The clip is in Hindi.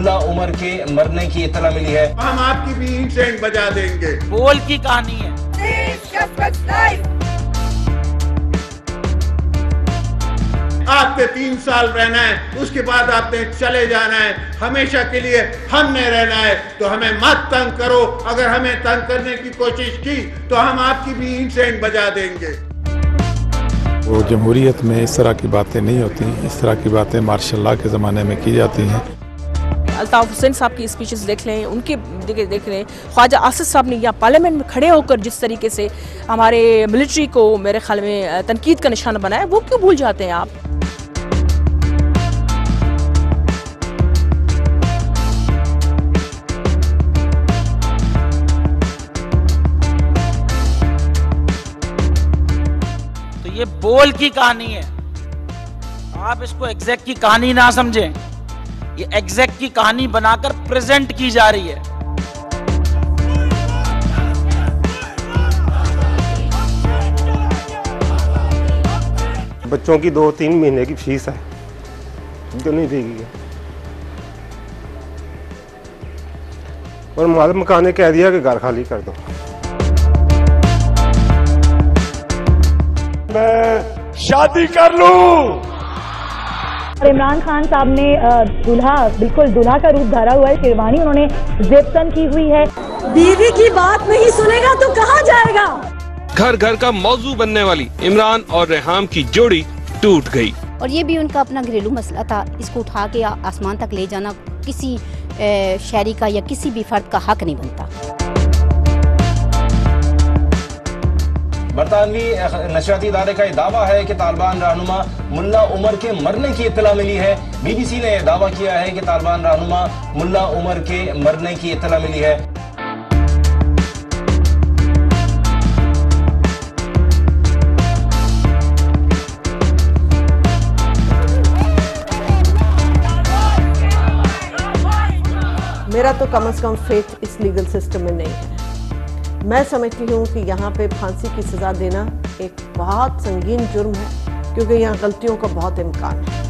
मुल्ला उमर के मरने की इत्तला मिली है। हम आपकी भी इंसेंट बजा देंगे। बोल की कहानी है। आपने 3 साल रहना है, उसके बाद आपने चले जाना है, हमेशा के लिए हमने रहना है। तो हमें मत तंग करो। अगर हमें तंग करने की कोशिश की तो हम आपकी भी इंसेंट बजा देंगे। वो जमहूरियत में इस तरह की बातें नहीं होती, इस तरह की बातें मार्शल लॉ के ज़माने में की जाती हैं। अल्ताफ हुसैन साहब की स्पीचेस देख लें, उनके देख लें, ख्वाजा आसिफ साहब ने या पार्लियामेंट में खड़े होकर जिस तरीके से हमारे मिलिट्री को मेरे ख्याल में तनकीद का निशाना बनाया, वो क्यों भूल जाते हैं आप? तो ये बोल की कहानी है, आप इसको एग्जैक्ट की कहानी ना समझें, ये एग्जैक्ट की कहानी बनाकर प्रेजेंट की जा रही है। बच्चों की 2-3 महीने की फीस है जो नहीं दी गई, और मालिक मकान ने कह दिया कि घर खाली कर दो। मैं शादी कर लूं। इमरान खान साहब ने बिल्कुल दूल्हा का रूप धारा हुआ है, शेरवानी उन्होंने जेबतन की हुई है। बीवी की बात नहीं सुनेगा तो कहाँ जाएगा? घर घर का मौजू बनने वाली इमरान और रेहाम की जोड़ी टूट गई। और ये भी उनका अपना घरेलू मसला था, इसको उठा के आसमान तक ले जाना किसी शहरी का या किसी भी फर्द का हक नहीं बनता। बरतानवी नशरियाती इदारे का दावा है कि तालिबान रहनुमा मुल्ला उमर के मरने की इत्तला मिली है। BBC ने दावा किया है कि तालिबान रहनुमा मुल्ला उमर के मरने की इत्तला मिली है। मेरा तो कम से कम फेथ इस लीगल सिस्टम में नहीं है। मैं समझती हूँ कि यहाँ पे फांसी की सज़ा देना एक बहुत संगीन जुर्म है, क्योंकि यहाँ गलतियों का बहुत इम्कान है।